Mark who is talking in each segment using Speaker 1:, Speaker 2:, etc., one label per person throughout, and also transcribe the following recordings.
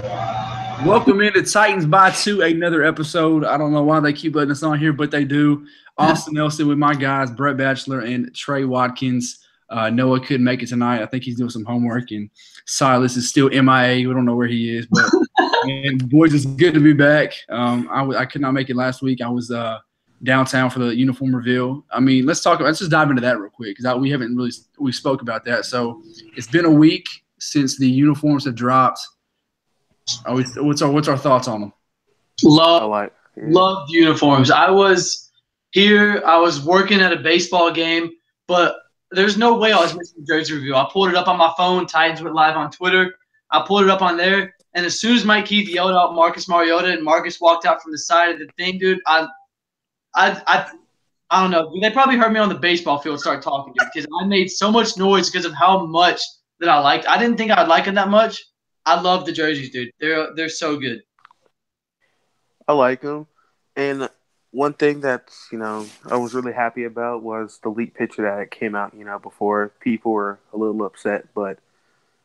Speaker 1: Welcome into Titans by Two, another episode. I don't know why they keep letting us on here, but they do. Austin Nelson with my guys, Brett Batchelor and Trey Watkins. Noah couldn't make it tonight. I think he's doing some homework, and Silas is still MIA. We don't know where he is, but and boys, it's good to be back. I could not make it last week. I was downtown for the uniform reveal. I mean, let's just dive into that real quick because we spoke about that. So it's been a week since the uniforms have dropped. What's our thoughts on them?
Speaker 2: Loved uniforms. I was here. I was working at a baseball game, but there's no way I was missing the jersey review. I pulled it up on my phone. Titans went live on Twitter. I pulled it up on there, and as soon as Mike Keith yelled out Marcus Mariota and Marcus walked out from the side of the thing, dude, I don't know. They probably heard me on the baseball field start talking, dude, because I made so much noise because of how much that I liked. I didn't think I'd like it that much. I love the jerseys, dude. They're so good.
Speaker 3: I like them. And one thing that's, I was really happy about was the leaked picture that came out, before. People were a little upset. But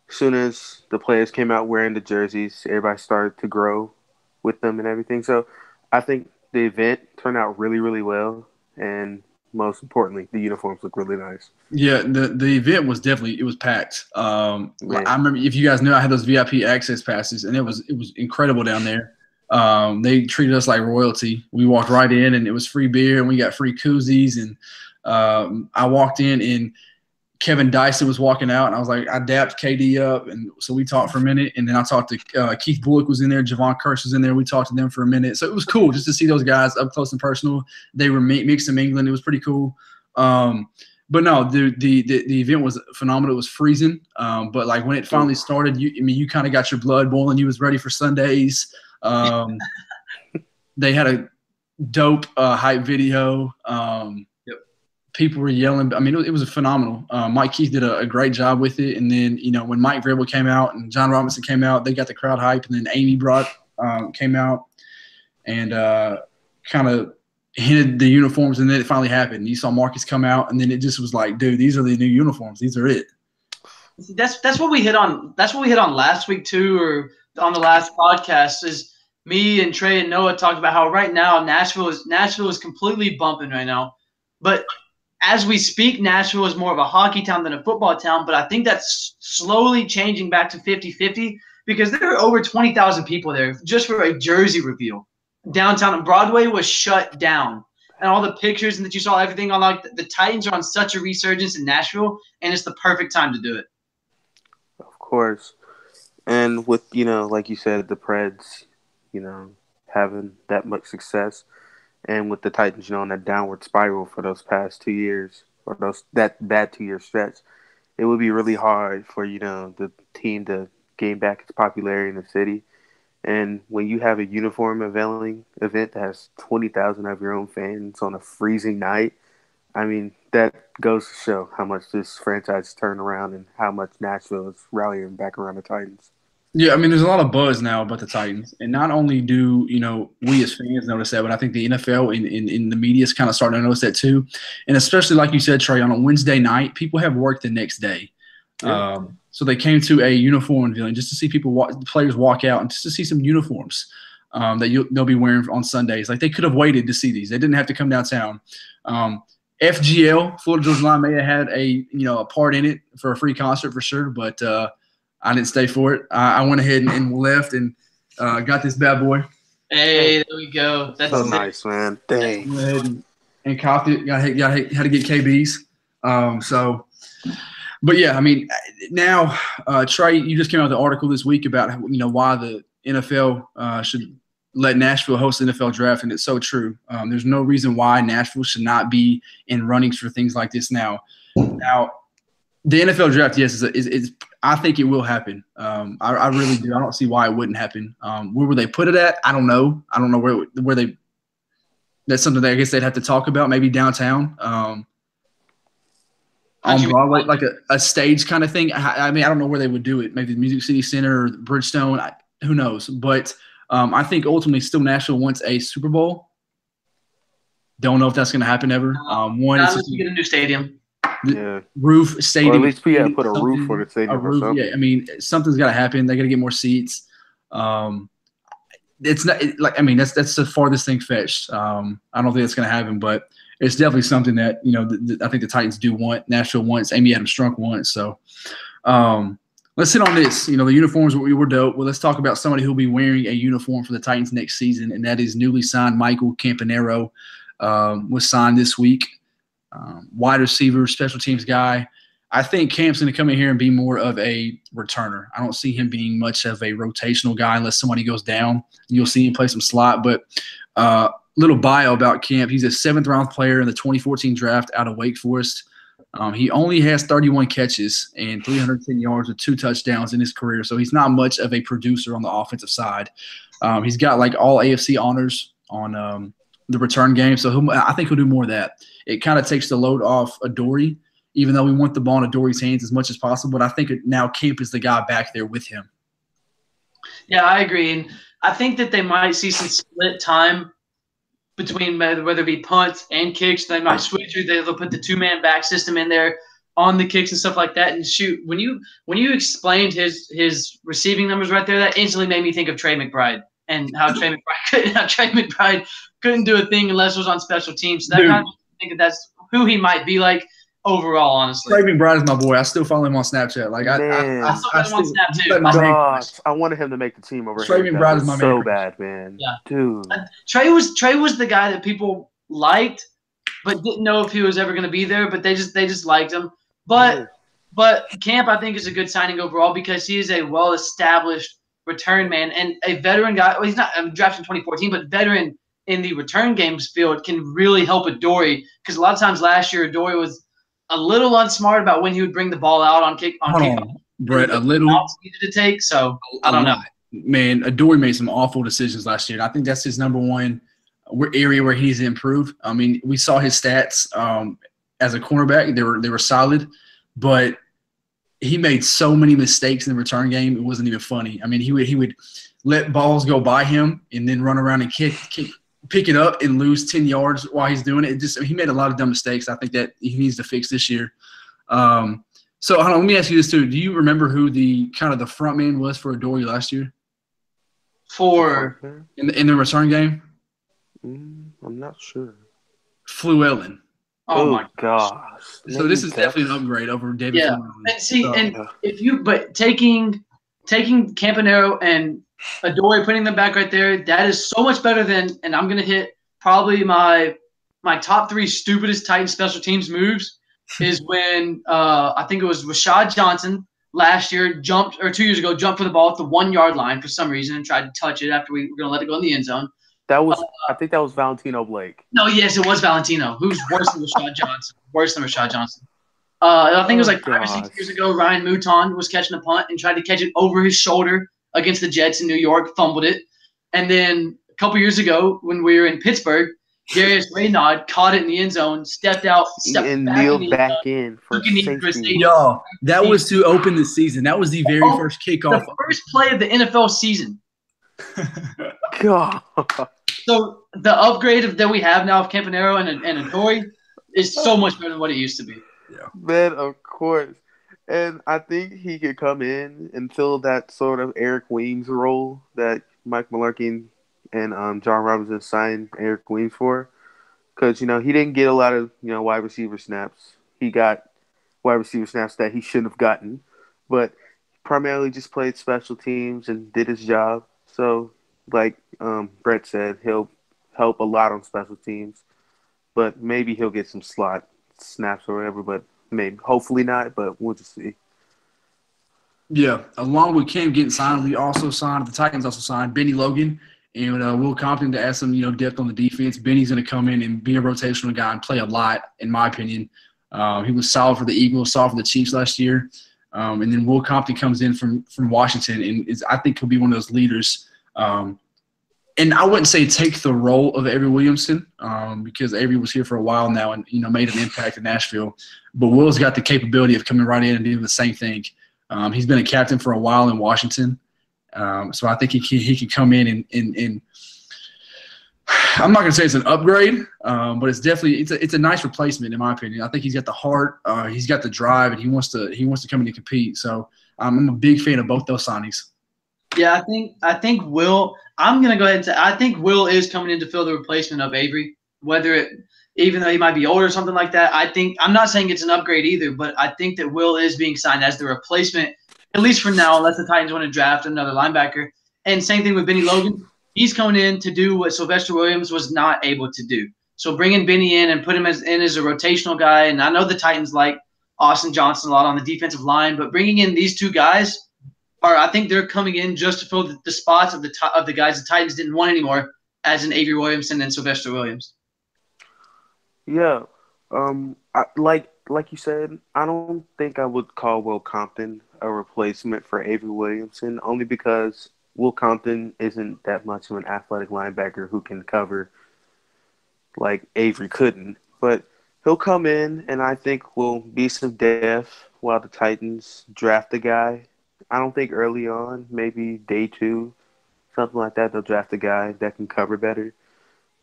Speaker 3: as soon as the players came out wearing the jerseys, everybody started to grow with them and everything. So I think the event turned out really, really well. And most importantly, the uniforms look really nice.
Speaker 1: Yeah, the event was it was packed. I remember, if you guys knew, I had those VIP access passes, and it was incredible down there. They treated us like royalty. We walked right in, and it was free beer, and we got free koozies. And I walked in, and Kevin Dyson was walking out, and I was like, I dapped KD up, and so we talked for a minute, and then I talked to Keith Bullock was in there, Javon Kirsch was in there. We talked to them for a minute, so it was cool just to see those guys up close and personal. They were mixed in England. It was pretty cool. But no, the event was phenomenal. It was freezing, but like when it finally started, you kind of got your blood boiling. You was ready for Sundays. They had a dope hype video. People were yelling. I mean, it was phenomenal. Mike Keith did a great job with it. And then, when Mike Vrabel came out and John Robinson came out, they got the crowd hype. And then Amy came out and kind of hinted the uniforms. And then it finally happened. You saw Marcus come out, and then it just was like, dude, these are the new uniforms. These are it.
Speaker 2: That's what we hit on. That's what we hit on last week too, or on the last podcast. Is me and Trey and Noah talked about how right now Nashville is completely bumping right now, but as we speak, Nashville is more of a hockey town than a football town, but I think that's slowly changing back to 50-50 because there are over 20,000 people there just for a jersey reveal. Downtown and Broadway was shut down. And all the pictures and that you saw, everything on the Titans are on such a resurgence in Nashville, and it's the perfect time to do it.
Speaker 3: Of course. And with, like you said, the Preds, having that much success, and with the Titans, on that downward spiral for those past 2 years, or that 2-year stretch, it would be really hard for, the team to gain back its popularity in the city. And when you have a uniform unveiling event that has 20,000 of your own fans on a freezing night, I mean, that goes to show how much this franchise turned around and how much Nashville is rallying back around the Titans.
Speaker 1: Yeah, I mean, there's a lot of buzz now about the Titans. And not only do, we as fans notice that, but I think the NFL and the media is kind of starting to notice that too. And especially, like you said, Trey, on a Wednesday night, people have work the next day. Yeah. So they came to a uniform unveiling just to see players walk out and just to see some uniforms that they'll be wearing on Sundays. Like, they could have waited to see these. They didn't have to come downtown. FGL, Florida Georgia Line, may have had a part in it for a free concert for sure, but I didn't stay for it. I went ahead and left and got this bad boy.
Speaker 2: Hey, there we go. That's
Speaker 3: so nice, man. Dang.
Speaker 1: Went ahead and copped it. Had to get KBs. But yeah, I mean, now Trey, you just came out with an article this week about why the NFL should let Nashville host the NFL draft, and it's so true. There's no reason why Nashville should not be in runnings for things like this now. Now, the NFL draft, yes, is I think it will happen. I really do. I don't see why it wouldn't happen. Where would they put it at? I don't know. I don't know where they. That's something that I guess they'd have to talk about. Maybe downtown, on Broadway, like a stage kind of thing. I mean, I don't know where they would do it. Maybe the Music City Center or Bridgestone. Who knows? But I think ultimately, still Nashville wants a Super Bowl. Don't know if that's going to happen ever.
Speaker 2: Unless you get a new stadium.
Speaker 1: Roof stadium.
Speaker 3: Or at least we got to put a roof for the stadium or something.
Speaker 1: Yeah, I mean, something's got to happen. They got to get more seats. It's not like, I mean, that's the farthest thing fetched. I don't think it's going to happen, but it's definitely something that, you know, I think the Titans do want. Nashville wants. Amy Adams Strunk wants. So let's hit on this. You know, the uniforms were dope. Well, let's talk about somebody who'll be wearing a uniform for the Titans next season, and that is newly signed Michael Campanaro. Was signed this week. Wide receiver, special teams guy. I think Camp's going to come in here and be more of a returner. I don't see him being much of a rotational guy unless somebody goes down. You'll see him play some slot. But little bio about Camp. He's a 7th-round player in the 2014 draft out of Wake Forest. He only has 31 catches and 310 yards with 2 touchdowns in his career, so he's not much of a producer on the offensive side. He's got like all AFC honors on the return game, so I think he'll do more of that. It kind of takes the load off Adoree', even though we want the ball in Adoree's hands as much as possible. But I think now Camp is the guy back there with him.
Speaker 2: Yeah, I agree. And I think that they might see some split time between whether it be punts and kicks. They might switch. They'll put the 2-man back system in there on the kicks and stuff like that. And shoot, when you explained his receiving numbers right there, that instantly made me think of Trey McBride and how Trey McBride couldn't do a thing unless it was on special teams. So that kind of think that that's who he might be like overall, honestly.
Speaker 1: Trey McBride is my boy. I still follow him on Snapchat. Like
Speaker 2: I still follow him on Snap too.
Speaker 3: Gosh, I wanted him to make the team over
Speaker 1: Trey
Speaker 3: here.
Speaker 1: McBride is my
Speaker 3: so
Speaker 1: man.
Speaker 3: bad, man.
Speaker 2: Yeah,
Speaker 3: dude.
Speaker 2: Trey was the guy that people liked, but didn't know if he was ever going to be there. But they just liked him. But Camp, I think, is a good signing overall because he is a well-established return man and a veteran guy. Well, he's not drafted in 2014, but veteran in the return games field can really help Adoree' because a lot of times last year Adoree' was a little unsmart about when he would bring the ball out on kickoff.
Speaker 1: Brett, a little
Speaker 2: needed to take. So I don't know.
Speaker 1: Man, Adoree' made some awful decisions last year. And I think that's his number one area where he's improved. I mean, we saw his stats as a cornerback; they were solid, but he made so many mistakes in the return game. It wasn't even funny. I mean, he would let balls go by him and then run around and pick it up and lose 10 yards while he's doing it. He made a lot of dumb mistakes. I think that he needs to fix this year. So hold on, let me ask you this too. Do you remember who the front man was for Adoree' last year? In the return game?
Speaker 3: I'm not sure.
Speaker 1: Fluellen.
Speaker 2: Oh my
Speaker 3: gosh.
Speaker 1: So this is definitely an upgrade over David Fluellen.
Speaker 2: And see, taking Campanaro and Adoree', putting them back right there, that is so much better than, and I'm gonna hit probably my top 3 stupidest Titan special teams moves is when I think it was Rashad Johnson last year 2 years ago jumped for the ball at the 1-yard line for some reason and tried to touch it after we were gonna let it go in the end zone.
Speaker 3: That was I think that was Valentino Blake.
Speaker 2: No, yes, it was Valentino, who's worse than Rashad Johnson. I think it was like 5 or 6 years ago. Ryan Mouton was catching a punt and tried to catch it over his shoulder against the Jets in New York, fumbled it. And then a couple years ago when we were in Pittsburgh, Darius Raynaud caught it in the end zone, stepped
Speaker 3: kneeled back in for safety.
Speaker 1: Yo, that was to open the season. That was the very first kickoff.
Speaker 2: The first play of the NFL season.
Speaker 3: God.
Speaker 2: So the upgrade that we have now of Campanaro and Adoree' is so much better than what it used to be.
Speaker 1: Yeah.
Speaker 3: Man, of course. And I think he could come in and fill that sort of Eric Weems role that Mike Mularkey and John Robinson signed Eric Weems for. Because, he didn't get a lot of, wide receiver snaps. He got wide receiver snaps that he shouldn't have gotten. But primarily just played special teams and did his job. So, like Brett said, he'll help a lot on special teams. But maybe he'll get some slot snaps or whatever, but maybe, hopefully not, but we'll just see.
Speaker 1: Yeah, along with Cam getting signed, the Titans also signed Benny Logan and Will Compton to add some, depth on the defense. Benny's going to come in and be a rotational guy and play a lot, in my opinion. He was solid for the Eagles, solid for the Chiefs last year. And then Will Compton comes in from Washington and I think he'll be one of those leaders. And I wouldn't say take the role of Avery Williamson because Avery was here for a while now and, made an impact in Nashville. But Will's got the capability of coming right in and doing the same thing. He's been a captain for a while in Washington. So I think he can come in and I'm not going to say it's an upgrade, but it's definitely it's a nice replacement in my opinion. I think he's got the heart, he's got the drive, and he wants to come in and compete. So I'm a big fan of both those signings.
Speaker 2: Yeah, I think Will. I'm gonna go ahead and say I think Will is coming in to fill the replacement of Avery. Even though he might be older or something like that, I'm not saying it's an upgrade either, but I think that Will is being signed as the replacement, at least for now, unless the Titans want to draft another linebacker. And same thing with Benny Logan. He's coming in to do what Sylvester Williams was not able to do. So bringing Benny in and put him as a rotational guy. And I know the Titans like Austin Johnson a lot on the defensive line, but bringing in these two guys I think they're coming in just to fill the spots of the guys the Titans didn't want anymore, as in Avery Williamson and Sylvester Williams.
Speaker 3: Yeah, like you said, I don't think I would call Will Compton a replacement for Avery Williamson, only because Will Compton isn't that much of an athletic linebacker who can cover like Avery couldn't. But he'll come in, and I think will be some depth while the Titans draft a guy. I don't think early on, maybe day 2, something like that, they'll draft a guy that can cover better.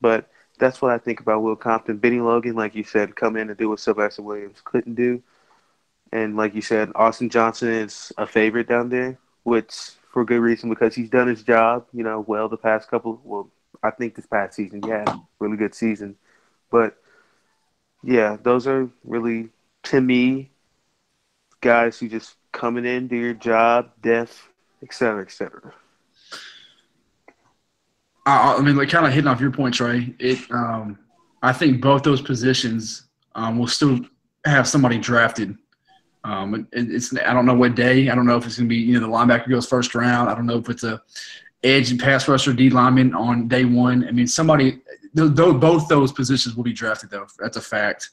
Speaker 3: But that's what I think about Will Compton. Benny Logan, like you said, come in and do what Sylvester Williams couldn't do. And like you said, Austin Johnson is a favorite down there, which for good reason, because he's done his job, well the past couple – well, I think this past season he had a really good season. But, yeah, those are really, to me, guys who just coming in, do your job, depth, et cetera, et cetera.
Speaker 1: I mean, like kind of hitting off your point, Trey. I think both those positions will still have somebody drafted. I don't know what day. I don't know if it's going to be the linebacker goes first round. I don't know if it's a edge and pass rusher D lineman on day 1. I mean, both those positions will be drafted though. That's a fact.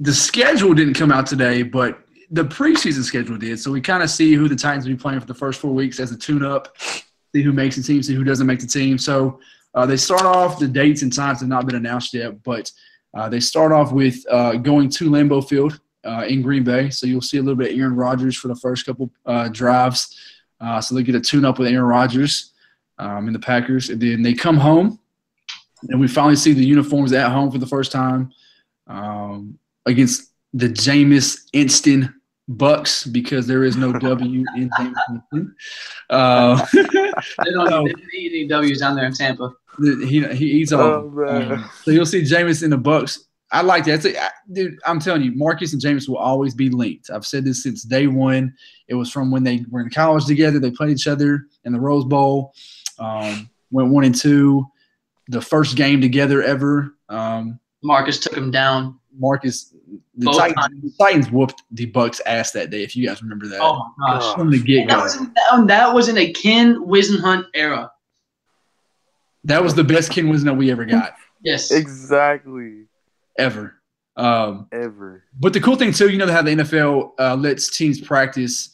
Speaker 1: The schedule didn't come out today, but the preseason schedule did. So we kind of see who the Titans will be playing for the first 4 weeks as a tune-up, see who makes the team, see who doesn't make the team. So they start off – the dates and times have not been announced yet, but they start off with going to Lambeau Field in Green Bay. So you'll see a little bit of Aaron Rodgers for the first couple drives. So they get a tune-up with Aaron Rodgers and the Packers. And then they come home, and we finally see the uniforms at home for the first time. Against the Jameis Instant Bucks, because there is no W in Jameis Winston.
Speaker 2: They don't eat any W's down there in Tampa.
Speaker 1: He eats all. So you'll see Jameis in the Bucks. I like that. Dude, I'm telling you, Marcus and Jameis will always be linked. I've said this since day 1. It was from when they were in college together. They played each other in the Rose Bowl. Went 1-2. The first game together ever.
Speaker 2: Marcus took him down.
Speaker 1: The Titans whooped the Bucks' ass that day, if you guys remember that.
Speaker 2: Oh, my gosh.
Speaker 1: From the get-go.
Speaker 2: That was in a Ken Wisenhunt era.
Speaker 1: That was the best Ken Wisenhunt we ever got.
Speaker 2: Yes.
Speaker 3: Exactly.
Speaker 1: Ever.
Speaker 3: Ever.
Speaker 1: But the cool thing, too, how the NFL lets teams practice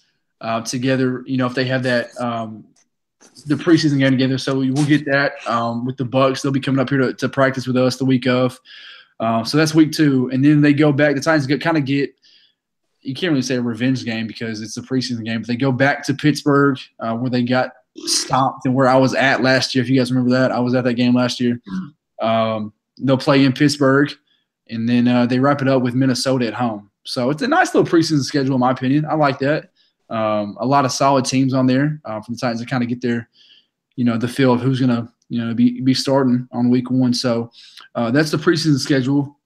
Speaker 1: together, if they have that the preseason game together. So we'll get that with the Bucks. They'll be coming up here to practice with us the week of. So that's week 2. And then they go back. The Titans you can't really say a revenge game because it's a preseason game, but they go back to Pittsburgh where they got stomped and where I was at last year. If you guys remember that, I was at that game last year. They'll play in Pittsburgh, and then they wrap it up with Minnesota at home. So it's a nice little preseason schedule, in my opinion. I like that. A lot of solid teams on there for the Titans to kind of get their, the feel of who's going to, be starting on week 1. So that's the preseason schedule.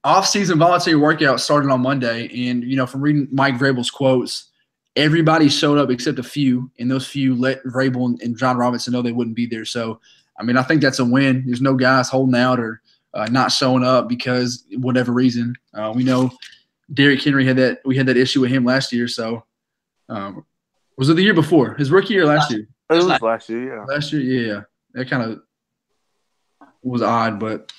Speaker 1: Off-season voluntary workout started on Monday, and from reading Mike Vrabel's quotes, everybody showed up except a few, and those few let Vrabel and John Robinson know they wouldn't be there. So, I mean, I think that's a win. There's no guys holding out or not showing up because whatever reason. We know Derrick Henry we had that issue with him last year. So, was it the year before? His rookie year last year?
Speaker 3: It was last year, yeah.
Speaker 1: Last year, yeah. That kind of was odd, but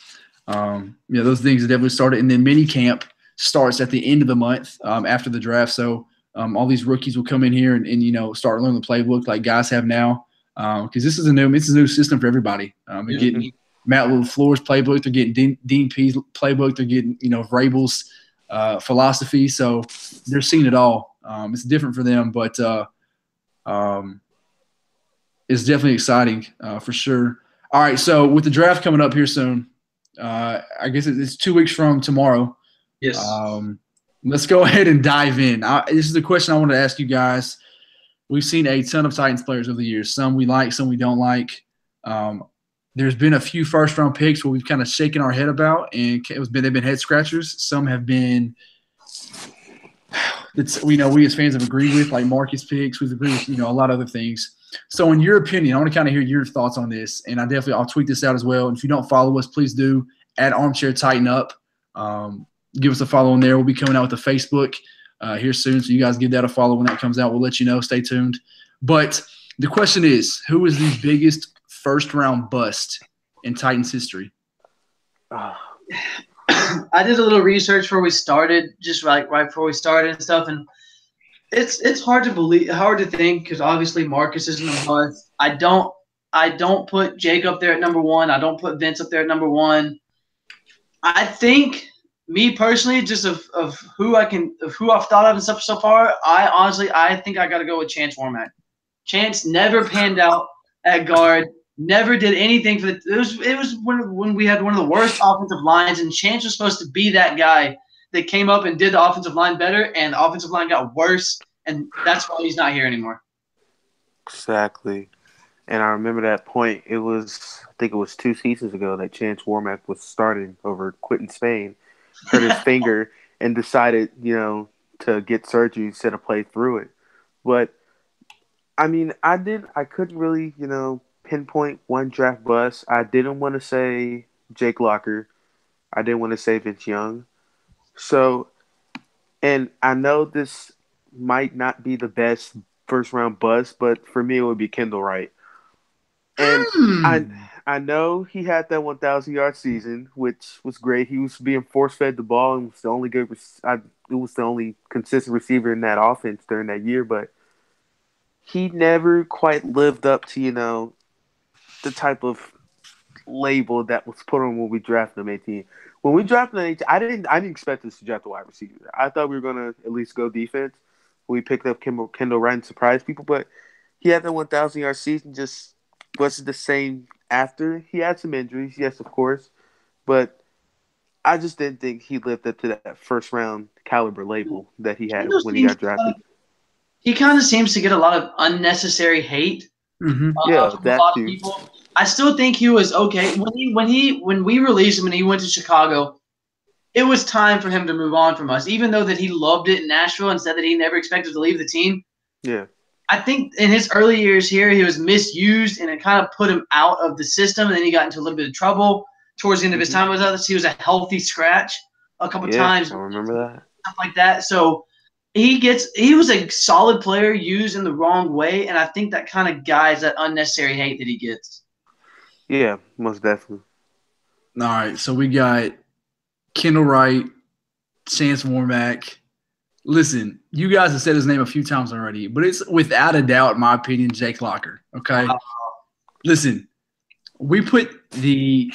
Speaker 1: those things definitely started. And then mini camp starts at the end of the month after the draft. So all these rookies will come in here and start learning the playbook like guys have now, because this is a new system for everybody. They're getting Matt LaFleur's playbook. They're getting Dean Pease playbook. They're getting Vrabel's philosophy. So they're seeing it all. It's different for them, but it's definitely exciting for sure. All right, so with the draft coming up here soon, I guess it's 2 weeks from tomorrow.
Speaker 2: Yes.
Speaker 1: Let's go ahead and dive in. This is the question I want to ask you guys. we've seen a ton of Titans players over the years. Some we like, some we don't like. There's been a few first-round picks where we've kind of shaken our head about, and they've been head scratchers. Some have been we as fans have agreed with, like Marcus picks. We've agreed with a lot of other things. So, in your opinion, I want to kind of hear your thoughts on this, and I'll tweet this out as well. And if you don't follow us, please do at Armchair Tighten Up. Give us a follow in there. We'll be coming out with a Facebook here soon, so you guys give that a follow when that comes out. We'll let you know. Stay tuned. But the question is, who is the biggest first-round bust in Titans history?
Speaker 2: I did a little research before we started, just right before we started and stuff, and it's hard to think because obviously Marcus isn't a bust. I don't put Jake up there at number one. I don't put Vince up there at number one. I think me personally, just of who I've thought of and stuff so far, I think I got to go with Chance Warmack. Chance never panned out at guard. Never did anything for it was when we had one of the worst offensive lines, and Chance was supposed to be that guy that came up and did the offensive line better, and the offensive line got worse, and that's why he's not here anymore.
Speaker 3: Exactly. And I remember that point. I think it was 2 seasons ago that Chance Warmack was starting over Quentin Spain, hurt his finger, and decided, to get surgery instead of play through it. But, I mean, I couldn't really, pinpoint one draft bust. I didn't want to say Jake Locker. I didn't want to say Vince Young. So, and I know this might not be the best first-round bust, but for me it would be Kendall Wright. And I know he had that 1,000-yard season, which was great. He was being force-fed the ball and was the only it was the only consistent receiver in that offense during that year, but he never quite lived up to, the type of label that was put on when we drafted him 18. When we drafted him 18, I didn't expect us to draft a wide receiver. I thought we were gonna at least go defense. We picked up Kendall Wright and surprised people, but he had that 1,000-yard season, just wasn't the same after. He had some injuries, yes, of course, but I just didn't think he lived up to that first round caliber label that he had when he got drafted.
Speaker 2: He kind of seems to get a lot of unnecessary hate.
Speaker 1: Mm-hmm.
Speaker 2: From a lot of people. I still think he was okay when we released him and he went to Chicago. It was time for him to move on from us, even though that he loved it in Nashville and said that he never expected to leave the team.
Speaker 3: Yeah,
Speaker 2: I think in his early years here, he was misused and it kind of put him out of the system. And then he got into a little bit of trouble towards the end of his time with us. He was a healthy scratch a couple times.
Speaker 3: I remember that.
Speaker 2: Stuff like that. So he was a solid player used in the wrong way, and I think that kind of guides that unnecessary hate that he gets.
Speaker 3: Yeah, most definitely.
Speaker 1: All right, so we got Kendall Wright, Chance Warmack. Listen, you guys have said his name a few times already, but it's without a doubt, in my opinion, Jake Locker. Okay? Listen, we put the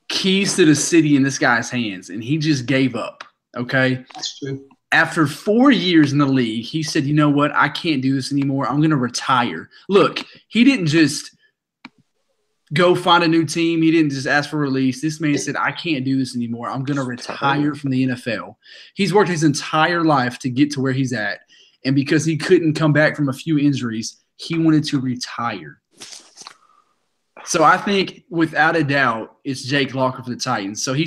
Speaker 1: keys to the city in this guy's hands, and he just gave up. Okay?
Speaker 2: That's true.
Speaker 1: After 4 years in the league, he said, you know what? I can't do this anymore. I'm going to retire. Look, he didn't just go find a new team. He didn't just ask for release. This man said, I can't do this anymore. I'm going to retire from the NFL. He's worked his entire life to get to where he's at. And because he couldn't come back from a few injuries, he wanted to retire. So I think without a doubt, it's Jake Locker for the Titans. So he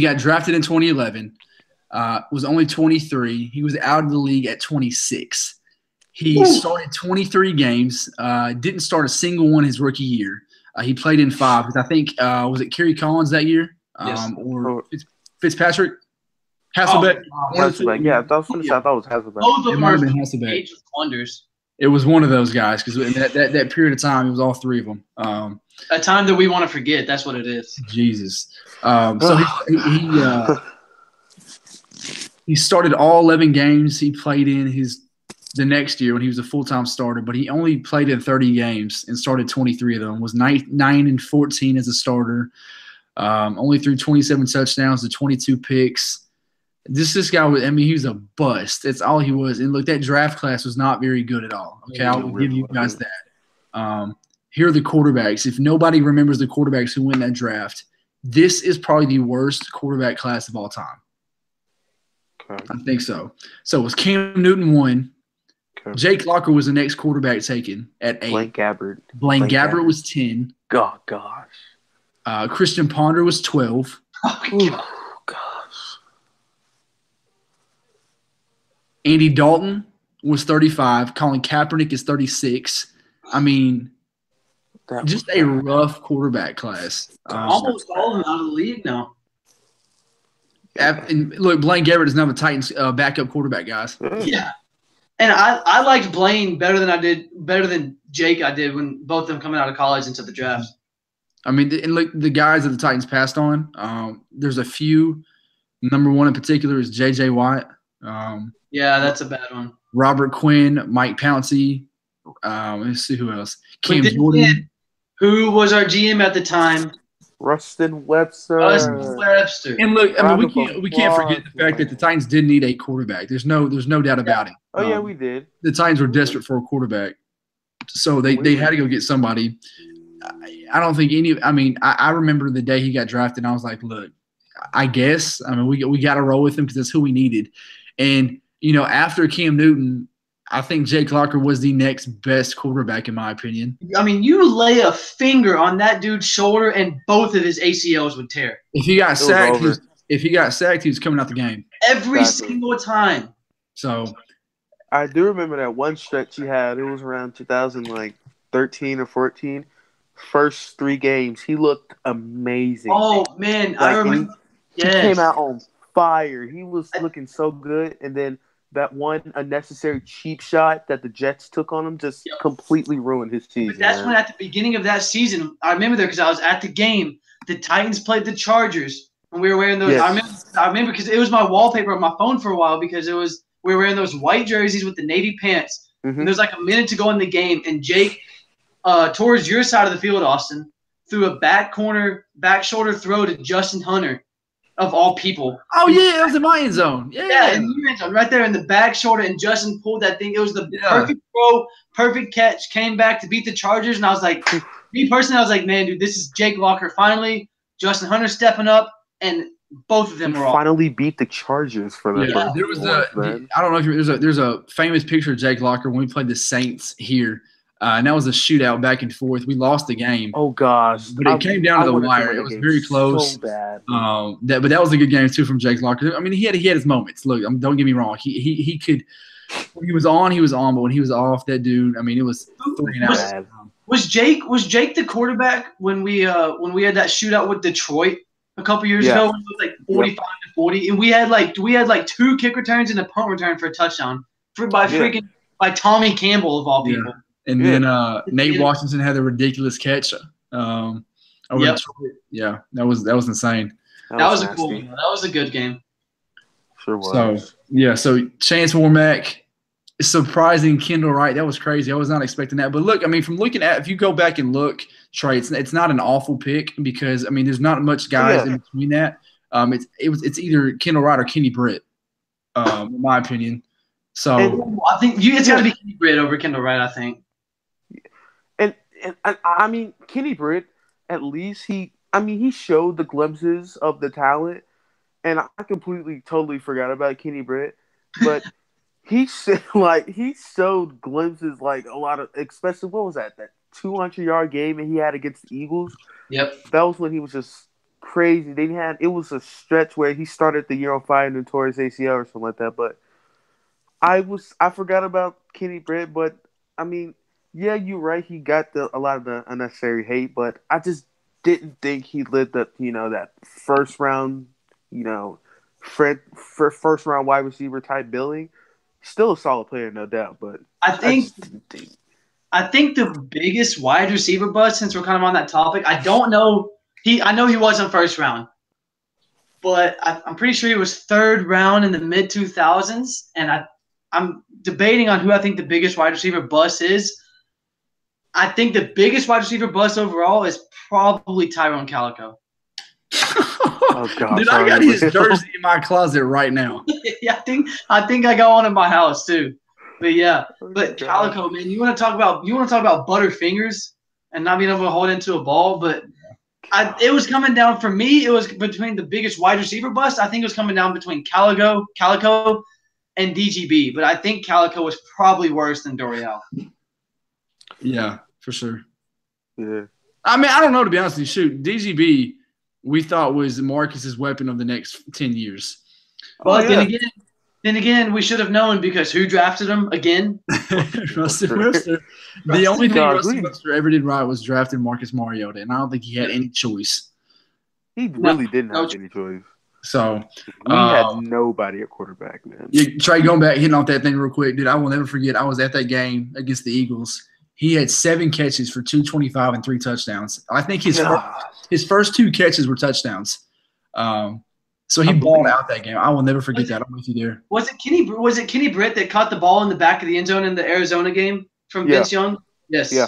Speaker 1: got drafted in 2011. Was only 23. He was out of the league at 26. He started 23 games, didn't start a single one his rookie year. He played in 5. I think, was it Kerry Collins that year?
Speaker 2: Yes.
Speaker 1: Or Fitzpatrick? Hasselbeck?
Speaker 3: Hasselbeck. Yeah, I thought it was Hasselbeck.
Speaker 2: Both of them
Speaker 1: might
Speaker 2: are
Speaker 1: have been Hasselbeck.
Speaker 2: age of wonders.
Speaker 1: It was one of those guys because in that period of time, it was all 3 of them.
Speaker 2: A time that we want to forget. That's what it is.
Speaker 1: Jesus. So he started all 11 games he played in the next year when he was a full-time starter, but he only played in 30 games and started 23 of them, was 9-14 as a starter, only threw 27 touchdowns to 22 picks. This guy was, he was a bust. That's all he was. And look, that draft class was not very good at all. Okay, I will give you guys that. Here are the quarterbacks. If nobody remembers the quarterbacks who win that draft, this is probably the worst quarterback class of all time. I think so. So it was Cam Newton 1, Jake Locker was the next quarterback taken at 8. Blaine Gabbert was 10.
Speaker 3: Oh, gosh.
Speaker 1: Christian Ponder was 12.
Speaker 3: Oh, gosh.
Speaker 1: Andy Dalton was 35. Colin Kaepernick is 36. I mean, just a rough quarterback class.
Speaker 2: Almost all of them out of the league now.
Speaker 1: And look, Blaine Gabbert is now the Titans' backup quarterback, guys.
Speaker 2: Yeah. And I liked Blaine better than Jake I did when both of them coming out of college into the draft.
Speaker 1: I mean, and look, the guys that the Titans passed on, there's a few. Number one in particular is J.J. Watt.
Speaker 2: Yeah, that's a bad one.
Speaker 1: Robert Quinn, Mike Pouncey. Let's see who else. Cam Jordan.
Speaker 2: Who was our GM at the time?
Speaker 3: Rustin Webster.
Speaker 1: And look, I mean, we can't forget the fact that the Titans did need a quarterback. There's no doubt about it.
Speaker 3: Oh yeah, we did.
Speaker 1: The Titans were desperate for a quarterback, so they had to go get somebody. I don't think any. I mean, I remember the day he got drafted, and I was like, look, I guess. I mean, we got to roll with him because that's who we needed. And after Cam Newton, I think Jake Locker was the next best quarterback in my opinion.
Speaker 2: I mean, you lay a finger on that dude's shoulder and both of his ACLs would tear.
Speaker 1: If he got sacked, he was coming out the game
Speaker 2: every single time.
Speaker 1: So
Speaker 3: I do remember that one stretch he had. It was around 2013 or 14. First 3 games, he looked amazing.
Speaker 2: Oh man, I remember.
Speaker 3: He came out on fire. He was looking so good, and then that one unnecessary cheap shot that the Jets took on him just completely ruined his season.
Speaker 2: But that's when at the beginning of that season, I remember there because I was at the game. The Titans played the Chargers, and we were wearing those. Yes. I remember because it was my wallpaper on my phone for a while because we were wearing those white jerseys with the navy pants. Mm-hmm. And there's like a minute to go in the game, and Jake, towards your side of the field, Austin, threw a back shoulder throw to Justin Hunter. Of all people.
Speaker 1: Oh, yeah, it was in my end zone. Yeah,
Speaker 2: in your end zone, right there in the back shoulder, and Justin pulled that thing. It was the perfect throw, perfect catch, came back to beat the Chargers, and I was like, me personally, I was like, man, dude, this is Jake Locker finally. Justin Hunter stepping up, and both of them were
Speaker 3: finally beat the Chargers for the first
Speaker 1: there was I don't know if there's a famous picture of Jake Locker when we played the Saints here. And that was a shootout back and forth. We lost the game.
Speaker 3: Oh gosh!
Speaker 1: But it came down to the wire. It was very close.
Speaker 3: So bad.
Speaker 1: But that was a good game too from Jake Locker. I mean, he had his moments. Look, don't get me wrong. He could. When he was on, he was on. But when he was off, that dude. I mean, it was 3 and out.
Speaker 2: Was Jake the quarterback when we had that shootout with Detroit a couple years ago? When it was like 45-40, and we had 2 kick returns and a punt return for a touchdown by Tommy Campbell of all people.
Speaker 1: Yeah. And then Nate Washington had a ridiculous catch. Over Detroit. Yeah, that was insane.
Speaker 2: That was a cool one. That was a good game.
Speaker 3: Sure was.
Speaker 1: So Chance Warmack, surprising Kendall Wright. That was crazy. I was not expecting that. But look, I mean, from looking at, if you go back and look, Trey, it's not an awful pick because I mean, there's not much guys in between that. It's either Kendall Wright or Kenny Britt, in my opinion. So
Speaker 2: I think it's got to be Kenny Britt over Kendall Wright. I think.
Speaker 3: And I mean, Kenny Britt, at least he showed the glimpses of the talent, and I totally forgot about Kenny Britt, but he showed glimpses like a lot of, especially what was that 200-yard game that he had against the Eagles?
Speaker 2: Yep.
Speaker 3: That was when he was just crazy. It was a stretch where he started the year on fire and tore his ACL or something like that, but I forgot about Kenny Britt, but I mean. Yeah, you're right. He got a lot of the unnecessary hate, but I just didn't think he lived up, that first round, first round wide receiver type billing. Still a solid player, no doubt. But
Speaker 2: I think the biggest wide receiver bust, since we're kind of on that topic, I don't know. I know he wasn't first round, but I'm pretty sure he was 3rd round in the mid 2000s, and I'm debating on who I think the biggest wide receiver bust is. I think the biggest wide receiver bust overall is probably Tyrone Calico.
Speaker 3: Oh God!
Speaker 1: Dude, I got his jersey in my closet right now.
Speaker 2: Yeah, I think I got one in my house too. But yeah, Calico, man, you want to talk about butterfingers and not being able to hold into a ball. But it was coming down for me. It was between the biggest wide receiver bust. I think it was coming down between Calico and DGB, but I think Calico was probably worse than Dorial.
Speaker 1: Yeah, for sure.
Speaker 3: Yeah.
Speaker 1: I mean, I don't know, to be honest with you. Shoot, DGB we thought was Marcus's weapon of the next 10 years.
Speaker 2: Well, then again, we should have known because who drafted him again?
Speaker 1: Rustin Webster. The only thing Rustin Webster ever did right was drafting Marcus Mariota, and I don't think he had any choice.
Speaker 3: He really didn't have any choice.
Speaker 1: So
Speaker 3: we had nobody at quarterback, man.
Speaker 1: Trey, going back, hitting off that thing real quick, dude, I will never forget. I was at that game against the Eagles. He had 7 catches for 225 and 3 touchdowns. I think his first 2 catches were touchdowns. So he balled out that game. I will never forget that. I'm with you there. Was
Speaker 2: it Kenny Britt that caught the ball in the back of the end zone in the Arizona game from Vince Young? Yes.
Speaker 3: Yeah.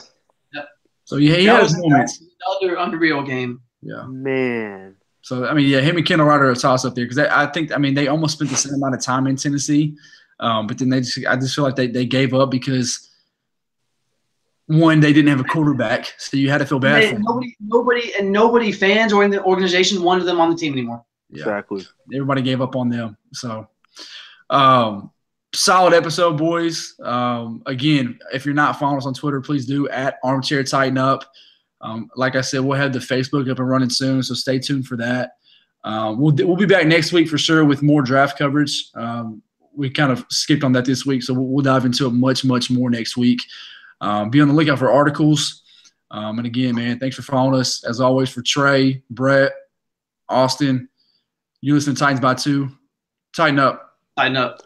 Speaker 1: So he had his moments.
Speaker 2: Another unreal game.
Speaker 1: Yeah.
Speaker 3: Man.
Speaker 1: So I mean, yeah, him and Kendall Ryder are a toss up there because I think they almost spent the same amount of time in Tennessee, but then I just feel like they gave up because one, they didn't have a quarterback, so you had to feel bad for them.
Speaker 2: Nobody fans or in the organization wanted them on the team anymore.
Speaker 1: Yeah.
Speaker 3: Exactly.
Speaker 1: Everybody gave up on them. So, solid episode, boys. Again, if you're not following us on Twitter, please do at Armchair Tighten Up. Like I said, we'll have the Facebook up and running soon, so stay tuned for that. We'll be back next week for sure with more draft coverage. We kind of skipped on that this week, so we'll dive into it much, much more next week. Be on the lookout for articles. And again, man, thanks for following us. As always, for Trey, Brett, Austin, you listen to Titans by 2. Tighten up.
Speaker 2: Tighten up.